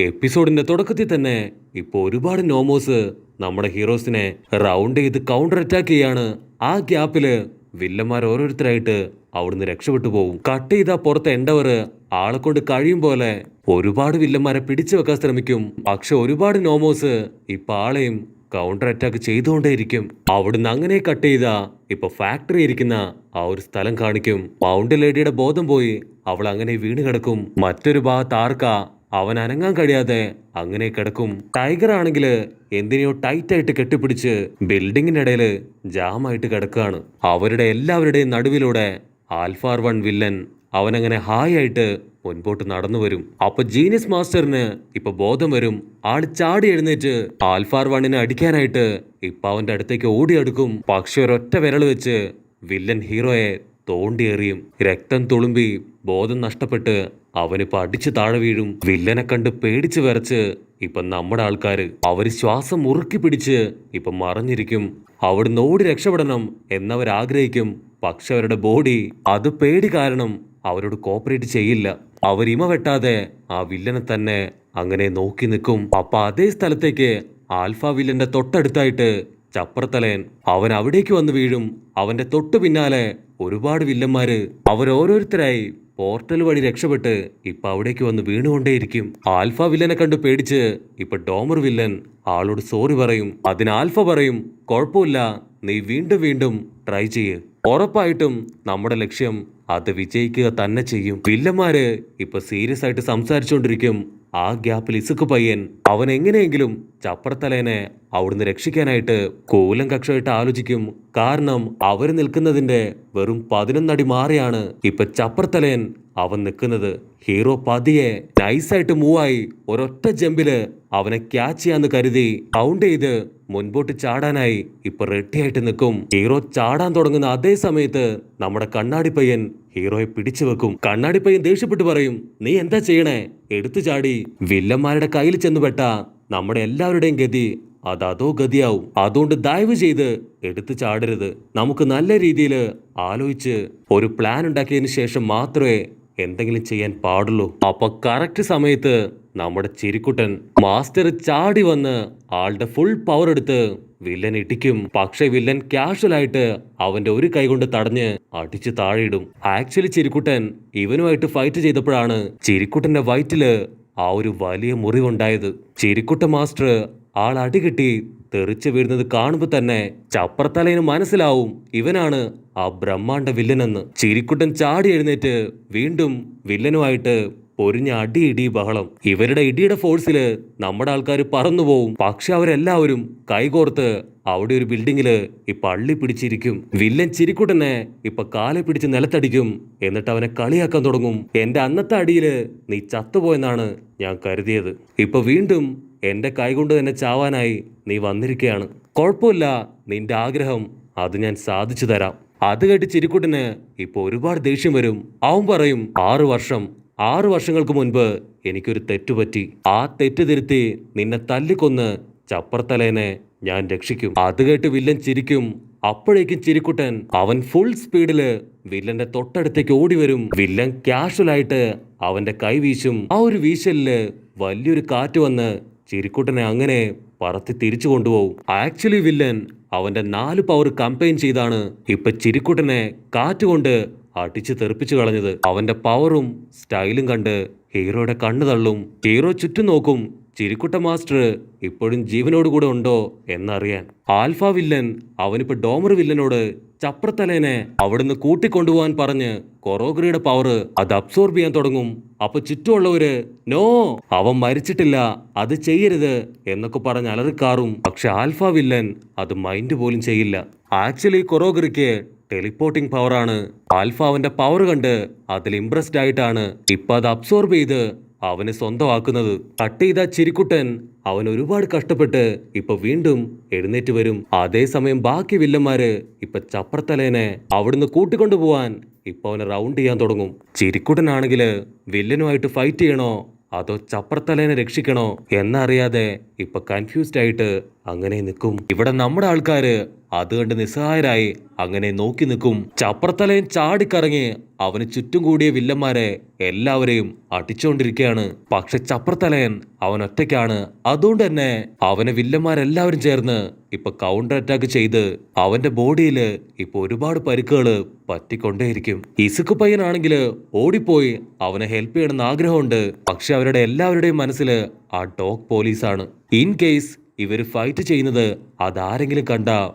എപ്പിസോഡിന്റെ തുടക്കത്തിൽ തന്നെ ഇപ്പൊ ഒരുപാട് നോമോസ് നമ്മുടെ ഹീറോസിനെ റൗണ്ട് ചെയ്ത് കൗണ്ടർ അറ്റാക്ക് ചെയ്യാണ്. ആ ഗ്യാപ്പില് വില്ലന്മാർ ഓരോരുത്തരായിട്ട് അവിടുന്ന് രക്ഷപ്പെട്ടു പോകും. കട്ട് ചെയ്താ പുറത്ത് എൻഡവർ ആളെ കൊണ്ട് കഴിയും പോലെ ഒരുപാട് വില്ലന്മാരെ പിടിച്ചു വെക്കാൻ ശ്രമിക്കും. പക്ഷെ ഒരുപാട് നോമോസ് ഇപ്പൊ ആളെയും കൗണ്ടർ അറ്റാക്ക് ചെയ്തുകൊണ്ടേയിരിക്കും. അവിടുന്ന് അങ്ങനെ കട്ട് ചെയ്താ ഇപ്പൊ ഫാക്ടറി ഇരിക്കുന്ന ആ ഒരു സ്ഥലം കാണിക്കും. മൗണ്ട് ലേഡിയുടെ ബോധം പോയി അവൾ അങ്ങനെ വീണ് കിടക്കും. മറ്റൊരു ഭാഗത്ത് ആർക്കാ അവൻ അനങ്ങാൻ കഴിയാതെ അങ്ങനെ കിടക്കും. ടൈഗർ ആണെങ്കിൽ എന്തിനെയോ ടൈറ്റായിട്ട് കെട്ടിപ്പിടിച്ച് ബിൽഡിങ്ങിന്റെ ഇടയിൽ ജാമായിട്ട് കിടക്കുകയാണ്. അവരുടെ എല്ലാവരുടെയും നടുവിലൂടെ ആൽഫാർ വൺ വില്ലൻ അവനങ്ങനെ ഹായ് ആയിട്ട് മുൻപോട്ട് നടന്നു വരും. അപ്പൊ ജീനിയസ് മാസ്റ്ററിന് ഇപ്പൊ ബോധം വരും. ആള് ചാടി എഴുന്നേറ്റ് ആൽഫാർ വണ്ണിനെ അടിക്കാനായിട്ട് ഇപ്പൊ അവന്റെ അടുത്തേക്ക് ഓടിയെടുക്കും. പക്ഷെ ഒരൊറ്റ വിരൽ വെച്ച് വില്ലൻ ഹീറോയെ തോണ്ടിയെറിയും. രക്തം തുളുമ്പി ബോധം നഷ്ടപ്പെട്ട് അവനിപ്പോ അടിച്ചു താഴെ വീഴും. വില്ലനെ കണ്ട് പേടിച്ചു വിറച്ച് ഇപ്പൊ നമ്മുടെ ആൾക്കാര് അവര് ശ്വാസം മുറുക്കി പിടിച്ച് ഇപ്പൊ മറഞ്ഞിരിക്കും. അവിടുന്ന് ഓടി രക്ഷപ്പെടണം എന്നവരാഗ്രഹിക്കും. പക്ഷെ അവരുടെ ബോഡി അത് പേടി കാരണം അവരോട് കോപ്പറേറ്റ് ചെയ്യില്ല. അവരിമ വെട്ടാതെ ആ വില്ലനെ തന്നെ അങ്ങനെ നോക്കി നിൽക്കും. അപ്പൊ അതേ സ്ഥലത്തേക്ക് ആൽഫ വില്ലന്റെ തൊട്ടടുത്തായിട്ട് ചപ്രത്തലയൻ അവൻ അവിടേക്ക് വന്ന് വീഴും. അവന്റെ തൊട്ടു പിന്നാലെ ഒരുപാട് വില്ലന്മാര് അവരോരോരുത്തരായി പോർട്ടൽ വഴി രക്ഷപ്പെട്ട് ഇപ്പൊ അവിടേക്ക് വന്ന് വീണുകൊണ്ടേയിരിക്കും. ആൽഫ വില്ലനെ കണ്ട് പേടിച്ച് ഇപ്പൊ ഡോമർ വില്ലൻ ആളോട് സോറി പറയും. അതിന് ആൽഫ പറയും, കുഴപ്പമില്ല, നീ വീണ്ടും വീണ്ടും ട്രൈ ചെയ്യ്, ഉറപ്പായിട്ടും നമ്മുടെ ലക്ഷ്യം അത് വിജയിക്കുക തന്നെ ചെയ്യും. വില്ലന്മാര് ഇപ്പൊ സീരിയസ് ആയിട്ട് സംസാരിച്ചുകൊണ്ടിരിക്കും. ആ ഗ്യാപ്പിൽ ഇസുക്ക് പയ്യൻ അവൻ എങ്ങനെയെങ്കിലും ചപ്രത്തലേനെ അവിടുന്ന് രക്ഷിക്കാനായിട്ട് കൂലം കക്ഷമായിട്ട് ആലോചിക്കും. കാരണം അവര് നിൽക്കുന്നതിന്റെ വെറും 11 അടി മാറിയാണ് ഇപ്പൊ ചപ്രത്തലേൻ അവൻ നിൽക്കുന്നത്. ഹീറോ പതിയെ നൈസായിട്ട് മൂവായി ഒരൊറ്റ ജമ്പില് അവനെ ക്യാച്ച് ചെയ്യാന്ന് കരുതി കൗണ്ട് ചെയ്ത് മുൻപോട്ട് ചാടാനായി ഇപ്പൊ റെഡിയായിട്ട് നിൽക്കും. ഹീറോ ചാടാൻ തുടങ്ങുന്ന അതേ സമയത്ത് നമ്മുടെ കണ്ണാടി പയ്യൻ ഹീറോയെ പിടിച്ചു വെക്കും. കണ്ണാടി പയ്യൻ ദേഷ്യപ്പെട്ട് പറയും, നീ എന്താ ചെയ്യണേ? എടുത്തു ചാടി വില്ലന്മാരുടെ കയ്യിൽ ചെന്നുപെട്ട നമ്മുടെ എല്ലാവരുടെയും ഗതി അതോ ഗതിയാവും. അതുകൊണ്ട് ദയവ് ചെയ്ത് എടുത്തു ചാടരുത്. നമുക്ക് നല്ല രീതിയിൽ ആലോചിച്ച് ഒരു പ്ലാൻ ഉണ്ടാക്കിയതിനു ശേഷം മാത്രമേ എന്തെങ്കിലും ചെയ്യാൻ പാടുള്ളൂ. അപ്പൊ കറക്റ്റ് സമയത്ത് നമ്മുടെ ചിരിക്കുട്ടൻ മാസ്റ്റർ ചാടി വന്ന് ആളുടെ ഫുൾ പവർ എടുത്ത് വില്ലൻ ഇടിക്കും. പക്ഷെ വില്ലൻ കാഷ്വൽ ആയിട്ട് അവന്റെ ഒരു കൈ കൊണ്ട് തടഞ്ഞ് അടിച്ച് താഴെയിടും. ആക്ച്വലി ചിരിക്കുട്ടൻ ഇവനുമായിട്ട് ഫൈറ്റ് ചെയ്തപ്പോഴാണ് ചിരിക്കുട്ടന്റെ വയറ്റില് ആ ഒരു വലിയ മുറിവുണ്ടായത്. ചിരിക്കുട്ട മാസ്റ്റർ ആൾ അടികിട്ടി തെറിച്ചു വീഴുന്നത് കാണുമ്പോ തന്നെ ചപ്രത്തലേന് മനസ്സിലാവും ഇവനാണ് ആ ബ്രഹ്മാണ്ഡ വില്ലനെന്ന്. ചിരിക്കുട്ടൻ ചാടി എഴുന്നേറ്റ് വീണ്ടും വില്ലനുമായിട്ട് പൊരിഞ്ഞ അടി ഇടി ബഹളം. ഇവരുടെ ഇടിയുടെ ഫോഴ്സില് നമ്മുടെ ആൾക്കാർ പറന്നുപോകും. പക്ഷെ അവരെല്ലാവരും കൈകോർത്ത് അവിടെ ഒരു ബിൽഡിങ്ങില് ഇപ്പൊ അള്ളി പിടിച്ചിരിക്കും. വില്ലൻ ചിരിക്കുട്ടനെ ഇപ്പൊ കാലെ പിടിച്ച് നിലത്തടിക്കും. എന്നിട്ട് അവനെ കളിയാക്കാൻ തുടങ്ങും. എന്റെ അന്നത്തെ അടിയില് നീ ചത്തുപോയെന്നാണ് ഞാൻ കരുതിയത്. ഇപ്പൊ വീണ്ടും എന്റെ കൈകൊണ്ട് തന്നെ ചാവാനായി നീ വന്നിരിക്കുകയാണ്. കുഴപ്പമില്ല, നിന്റെ ആഗ്രഹം അത് ഞാൻ സാധിച്ചു തരാം. അത് കേട്ട് ചിരിക്കുട്ടന് ഇപ്പൊ ഒരുപാട് ദേഷ്യം വരും. അവൻ പറയും, 6 വർഷങ്ങൾക്ക് മുൻപ് എനിക്കൊരു തെറ്റുപറ്റി. ആ തെറ്റ് തിരുത്തി നിന്നെ തല്ലിക്കൊന്ന് ചപ്രത്തലേനെ ഞാൻ രക്ഷിക്കും. അത് കേട്ട് വില്ലൻ ചിരിക്കും. അപ്പോഴേക്കും ചിരിക്കുട്ടൻ അവൻ ഫുൾ സ്പീഡില് വില്ലന്റെ തൊട്ടടുത്തേക്ക് ഓടി വരും. വില്ലൻ കാഷ്വൽ ആയിട്ട് അവന്റെ കൈ വീശും. ആ ഒരു വീശലില് വലിയൊരു കാറ്റ് വന്ന് ചിരിക്കുട്ടനെ അങ്ങനെ പറത്തി തിരിച്ചു കൊണ്ടുപോകും. ആക്ച്വലി വില്ലൻ അവന്റെ 4 പവർ കമ്പൈൻ ചെയ്താണ് ഇപ്പൊ ചിരിക്കുട്ടനെ കാറ്റുകൊണ്ട് അടിച്ച് തെറിപ്പിച്ചു കളഞ്ഞത്. അവന്റെ പവറും സ്റ്റൈലും കണ്ട് ഹീറോയുടെ കണ്ണു തള്ളും. ഹീറോ ചുറ്റും നോക്കും, ചിരിക്കുട്ട മാസ്റ്റർ ഇപ്പോഴും ജീവനോടുകൂടെ ഉണ്ടോ എന്നറിയാൻ. ആൽഫ വില്ലൻ അവനിപ്പോ ഡോമർ വില്ലനോട് ചപ്രത്തലേനെ അവിടുന്ന് കൂട്ടിക്കൊണ്ടുപോകാൻ പറഞ്ഞ് കൊറോഗറിയുടെ പവർ അത് അബ്സോർബ് ചെയ്യാൻ തുടങ്ങും. അപ്പൊ ചുറ്റുമുള്ളവര് നോ, അവൻ മരിച്ചിട്ടില്ല, അത് ചെയ്യരുത് എന്നൊക്കെ പറഞ്ഞ് അലറിക്കാറും. പക്ഷെ ആൽഫ വില്ലൻ അത് മൈൻഡ് പോലും ചെയ്യില്ല. ആക്ച്വലി കൊറോഗറിക്ക് ടെലിപ്പോർട്ടിംഗ് പവറാണ്. ആൽഫ അവന്റെ പവർ കണ്ട് അതിൽ ഇംപ്രസ്ഡ് ആയിട്ടാണ് ഇപ്പൊ അത് അബ്സോർബ് ചെയ്ത് അവന് സ്വന്തമാക്കുന്നത്. കട്ട് ചെയ്ത ചിരിക്കുട്ടൻ അവൻ ഒരുപാട് കഷ്ടപ്പെട്ട് ഇപ്പൊ വീണ്ടും എഴുന്നേറ്റ് വരും. അതേസമയം ബാക്കി വില്ലന്മാര് ഇപ്പൊ ചപ്രത്തലേനെ അവിടുന്ന് കൂട്ടിക്കൊണ്ടുപോവാൻ ഇപ്പൊ അവനെ റൗണ്ട് ചെയ്യാൻ തുടങ്ങും. ചിരിക്കുട്ടനാണെങ്കില് വില്ലനുമായിട്ട് ഫൈറ്റ് ചെയ്യണോ അതോ ചപ്രത്തലേനെ രക്ഷിക്കണോ എന്നറിയാതെ ഇപ്പൊ കൺഫ്യൂസ്ഡ് ആയിട്ട് അങ്ങനെ നിൽക്കും. ഇവിടെ നമ്മുടെ ആൾക്കാര് അത് കണ്ട് നിസ്സഹായരായി അങ്ങനെ നോക്കി നിൽക്കും. ചപ്രത്തലയൻ ചാടിക്കറങ്ങി അവന് ചുറ്റും കൂടിയ വില്ലന്മാരെ എല്ലാവരെയും അടിച്ചുകൊണ്ടിരിക്കുകയാണ്. പക്ഷെ ചപ്രത്തലയൻ അവൻ ഒറ്റയ്ക്കാണ്. അതുകൊണ്ട് തന്നെ അവനെ വില്ലന്മാരെല്ലാവരും ചേർന്ന് ഇപ്പൊ കൗണ്ടർ അറ്റാക്ക് ചെയ്ത് അവന്റെ ബോഡിയിൽ ഇപ്പൊ ഒരുപാട് പരിക്കുകള് പറ്റിക്കൊണ്ടേയിരിക്കും. ഇസുക്ക് പയ്യനാണെങ്കിൽ ഓടിപ്പോയി അവനെ ഹെൽപ്പ് ചെയ്യണമെന്ന് ആഗ്രഹമുണ്ട്. പക്ഷെ അവരുടെ എല്ലാവരുടെയും മനസ്സിൽ ആ ഡോഗ് പോലീസാണ്. ഇൻ കേസ് ഇവര് ഫൈറ്റ് ചെയ്യുന്നത് അതാരെങ്കിലും കണ്ട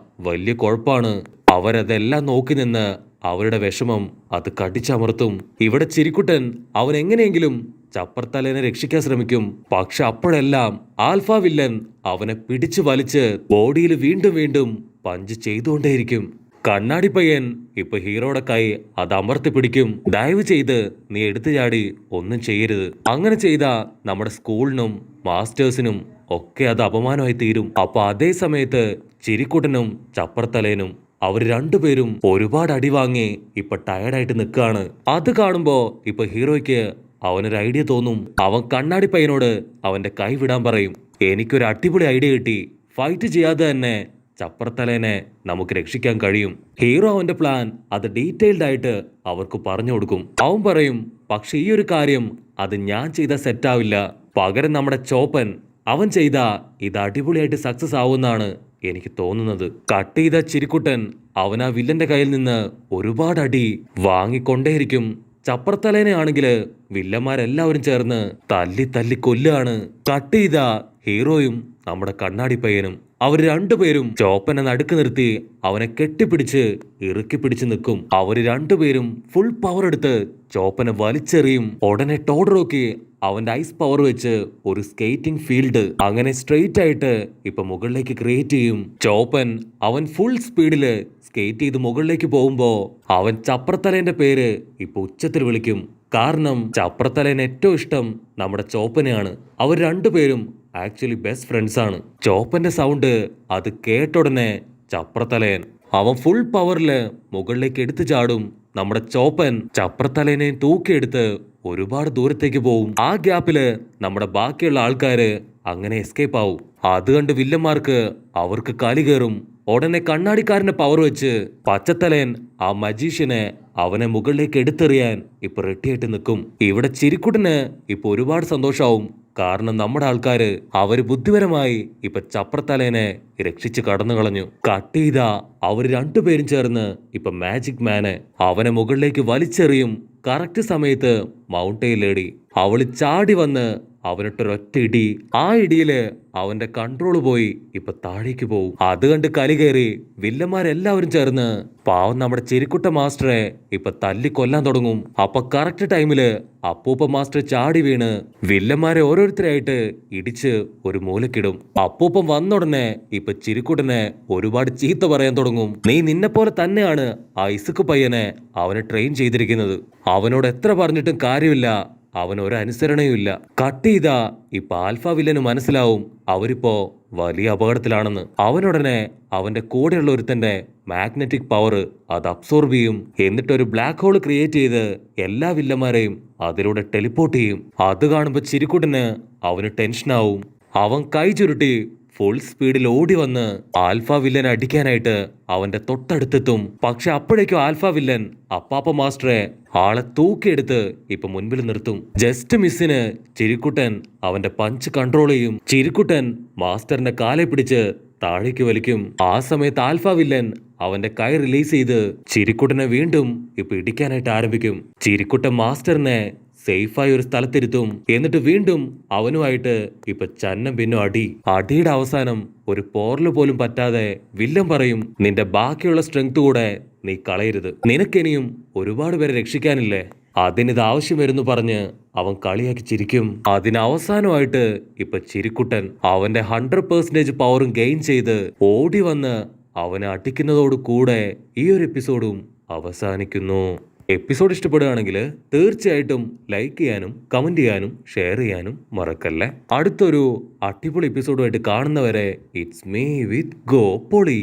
വലിയ കുഴപ്പമാണ്. അവരതെല്ലാം നോക്കി നിന്ന് അവരുടെ വിഷമം അത് കടിച്ചമർത്തും. ഇവിടെ ചിരിക്കുട്ടൻ അവൻ എങ്ങനെയെങ്കിലും ചപ്പർത്തലേനെ രക്ഷിക്കാൻ ശ്രമിക്കും. പക്ഷെ അപ്പോഴെല്ലാം ആൽഫ വില്ലൻ അവനെ പിടിച്ചു വലിച്ച് ബോഡിയിൽ വീണ്ടും വീണ്ടും പഞ്ച് ചെയ്തുകൊണ്ടേയിരിക്കും. കണ്ണാടി പയ്യൻ ഇപ്പൊ ഹീറോയുടെ കൈ അത് അമർത്തി പിടിക്കും. ദയവ് ചെയ്ത് നീ എടുത്തു ചാടി ഒന്നും ചെയ്യരുത്. അങ്ങനെ ചെയ്ത നമ്മുടെ സ്കൂളിനും മാസ്റ്റേഴ്സിനും ഒക്കെ അത് അപമാനമായി തീരും. അപ്പൊ അതേ സമയത്ത് ചിരിക്കുട്ടനും ചപ്പർത്തലേനും അവർ രണ്ടുപേരും ഒരുപാട് അടി വാങ്ങി ഇപ്പൊ ടയർഡായിട്ട് നിൽക്കുകയാണ്. അത് കാണുമ്പോ ഇപ്പൊ ഹീറോയ്ക്ക് അവനൊരു ഐഡിയ തോന്നും. അവൻ കണ്ണാടി പയ്യനോട് അവന്റെ കൈ വിടാൻ പറയും. എനിക്കൊരു അടിപൊളി ഐഡിയ കിട്ടി. ഫൈറ്റ് ചെയ്യാതെ തന്നെ ചപ്പർത്തലേനെ നമുക്ക് രക്ഷിക്കാൻ കഴിയും. ഹീറോ അവന്റെ പ്ലാൻ അത് ഡീറ്റെയിൽഡ് ആയിട്ട് അവർക്ക് പറഞ്ഞു കൊടുക്കും. അവൻ പറയും, പക്ഷെ ഈ ഒരു കാര്യം അത് ഞാൻ ചെയ്ത സെറ്റാവില്ല. പകരം നമ്മുടെ ചോപ്പൻ അവൻ ചെയ്ത ഇത് അടിപൊളിയായിട്ട് സക്സസ് ആവുമെന്നാണ് എനിക്ക് തോന്നുന്നത്. കട്ട് ചെയ്ത ചിരിക്കുട്ടൻ അവൻ ആ വില്ലന്റെ കയ്യിൽ നിന്ന് ഒരുപാട് അടി വാങ്ങിക്കൊണ്ടേയിരിക്കും. ചപ്പർത്തലേനെ ആണെങ്കിൽ വില്ലന്മാരെല്ലാവരും ചേർന്ന് തല്ലി തല്ലി കൊല്ലാണ്. കട്ട് ചെയ്ത ഹീറോയും നമ്മുടെ കണ്ണാടി പയ്യനും അവർ രണ്ടുപേരും ചോപ്പനെ നടുക്ക് നിർത്തി അവനെ കെട്ടിപ്പിടിച്ച് ഇറുക്കി പിടിച്ച് നിൽക്കും. അവര് രണ്ടുപേരും ഫുൾ പവർ എടുത്ത് ചോപ്പനെ വലിച്ചെറിയും. ഉടനെ ടോഡറോക്കി അവന്റെ ഐസ് പവർ വെച്ച് ഒരു സ്കേറ്റിംഗ് ഫീൽഡ് അങ്ങനെ സ്ട്രെയിറ്റ് ആയിട്ട് ഇപ്പൊ മുകളിലേക്ക് ക്രിയേറ്റ് ചെയ്യും. ചോപ്പൻ അവൻ ഫുൾ സ്പീഡില് സ്കേറ്റ് ചെയ്ത് മുകളിലേക്ക് പോകുമ്പോ അവൻ ചപ്രത്തലേന്റെ പേര് ഇപ്പൊ ഉച്ചത്തിൽ വിളിക്കും. കാരണം ചപ്രത്തലേന് ഏറ്റവും ഇഷ്ടം നമ്മുടെ ചോപ്പനെയാണ്. അവർ രണ്ടുപേരും ആക്ച്വലി ബെസ്റ്റ് ഫ്രണ്ട്സ് ആണ്. ചോപ്പന്റെ സൗണ്ട് അത് കേട്ടുടനെ ചപ്രത്തലയൻ അവൻ ഫുൾ പവറില് മുകളിലേക്ക് എടുത്തു ചാടും. നമ്മുടെ ചോപ്പൻ ചപ്രത്തലേനെ തൂക്കിയെടുത്ത് ഒരുപാട് ദൂരത്തേക്ക് പോവും. ആ ഗ്യാപ്പില് നമ്മുടെ ബാക്കിയുള്ള ആൾക്കാര് അങ്ങനെ എസ്കേപ്പ് ആവും. അത് കണ്ട് വില്ലന്മാർക്ക് അവർക്ക് കലി കയറും. ഉടനെ കണ്ണാടിക്കാരന്റെ പവർ വെച്ച് പച്ചത്തലയൻ ആ മജീഷ്യനെ അവനെ മുകളിലേക്ക് എടുത്തെറിയാൻ ഇപ്പൊ റെഡിയായിട്ട് നിൽക്കും. ഇവിടെ ചിരിക്കുട്ടന് ഇപ്പൊ ഒരുപാട് സന്തോഷാവും. കാരണം നമ്മുടെ ആൾക്കാര് അവര് ബുദ്ധിപരമായി ഇപ്പൊ ചപ്രത്തലേനെ രക്ഷിച്ച് കടന്നു കളഞ്ഞു. കട്ട് ചെയ്ത അവര് രണ്ടുപേരും ചേർന്ന് ഇപ്പൊ മാജിക് മാനെ അവനെ മുകളിലേക്ക് വലിച്ചെറിയും. കറക്റ്റ് സമയത്ത് മൗണ്ടെയിൻ ലേഡി അവള് ചാടി വന്ന് അവനിട്ടൊരൊറ്റ ഇടി. ആ ഇടിയില് അവന്റെ കൺട്രോൾ പോയി ഇപ്പൊ താഴേക്ക് പോവും. അത് കണ്ട് കലി കയറി വില്ലന്മാരെല്ലാവരും ചേർന്ന് പാവം നമ്മുടെ ചെരിക്കുട്ട മാസ്റ്ററെ ഇപ്പൊ തല്ലി കൊല്ലാൻ തുടങ്ങും. അപ്പൊ കറക്റ്റ് ടൈമില് അപ്പൂപ്പ മാസ്റ്റർ ചാടി വീണ് വില്ലന്മാരെ ഓരോരുത്തരായിട്ട് ഇടിച്ച് ഒരു മൂലക്കിടും. അപ്പൂപ്പൻ വന്നുടനെ ഇപ്പൊ ചിരിക്കുട്ടനെ ഒരുപാട് ചീത്ത പറയാൻ തുടങ്ങും. നീ നിന്നെ പോലെ തന്നെയാണ് ആ ഇസുക്ക് പയ്യനെ അവനെ ട്രെയിൻ ചെയ്തിരിക്കുന്നത്. അവനോട് എത്ര പറഞ്ഞിട്ടും കാര്യമില്ല, അവൻ ഒരു അനുസരണയും ഇല്ല. കട്ട് ചെയ്ത ഇപ്പൊ ആൽഫ വില്ലന് മനസ്സിലാവും അവരിപ്പോ വലിയ അപകടത്തിലാണെന്ന്. അവനുടനെ അവന്റെ കൂടെയുള്ള ഒരുത്തന്റെ മാഗ്നറ്റിക് പവർ അത് അബ്സോർബ് ചെയ്യും. എന്നിട്ടൊരു ബ്ലാക്ക് ഹോൾ ക്രിയേറ്റ് ചെയ്ത് എല്ലാ വില്ലന്മാരെയും അതിലൂടെ ടെലിപ്പോർട്ട് ചെയ്യും. അത് കാണുമ്പോ ചിരിക്കുട്ടന് അവന് ടെൻഷനാവും. അവൻ കൈ ചുരുട്ടി ഫുൾ സ്പീഡിൽ ഓടി വന്ന് ആൽഫ വില്ലനെ അടിക്കാനായിട്ട് അവന്റെ തൊട്ടടുത്തെത്തും. പക്ഷെ അപ്പോഴേക്കും ആൽഫ വില്ലൻ അപ്പാപ്പ മാസ്റ്ററെ ആളെ തൂക്കിയെടുത്ത് ഇപ്പൊ മുൻപിൽ നിർത്തും. ജസ്റ്റ് മിസ്സിന് ചിരിക്കുട്ടൻ അവന്റെ പഞ്ച് കൺട്രോൾ ചെയ്യും. ചിരിക്കുട്ടൻ മാസ്റ്ററിന്റെ കാലെ പിടിച്ച് താഴേക്ക് വലിക്കും. ആ സമയത്ത് ആൽഫ വില്ലൻ അവന്റെ കൈ റിലീസ് ചെയ്ത് ചിരിക്കുട്ടനെ വീണ്ടും ഇപ്പൊ ഇടിക്കാനായിട്ട് ആരംഭിക്കും. ചിരിക്കുട്ടൻ മാസ്റ്ററിനെ സേഫായി ഒരു സ്ഥലത്തിരുത്തും. എന്നിട്ട് വീണ്ടും അവനുമായിട്ട് ഇപ്പൊ ചന്നം പിന്നും അടിയുടെ അവസാനം ഒരു പോറല് പോലും പറ്റാതെ വില്ലൻ പറയും, നിന്റെ ബാക്കിയുള്ള സ്ട്രെങ്ത് കൂടെ നീ കളയരുത്, നിനക്കിനിയും ഒരുപാട് പേരെ രക്ഷിക്കാനില്ലേ, അതിനിത് ആവശ്യം വരുന്നു പറഞ്ഞ് അവൻ കളിയാക്കി ചിരിക്കും. അതിനവസാനമായിട്ട് ഇപ്പൊ ചിരിക്കുട്ടൻ അവന്റെ 100% പവറും ഗെയിൻ ചെയ്ത് ഓടി വന്ന് അവനെ അടിക്കുന്നതോടു കൂടെ ഈ ഒരു എപ്പിസോഡും അവസാനിക്കുന്നു. എപ്പിസോഡ് ഇഷ്ടപ്പെടുകയാണെങ്കിൽ തീർച്ചയായിട്ടും ലൈക്ക് ചെയ്യാനും കമന്റ് ചെയ്യാനും ഷെയർ ചെയ്യാനും മറക്കല്ലേ. അടുത്തൊരു അടിപൊളി എപ്പിസോഡുമായിട്ട് കാണുന്നവരെ ഇറ്റ്സ് മീ വിത്ത് ഗോ പൊളി.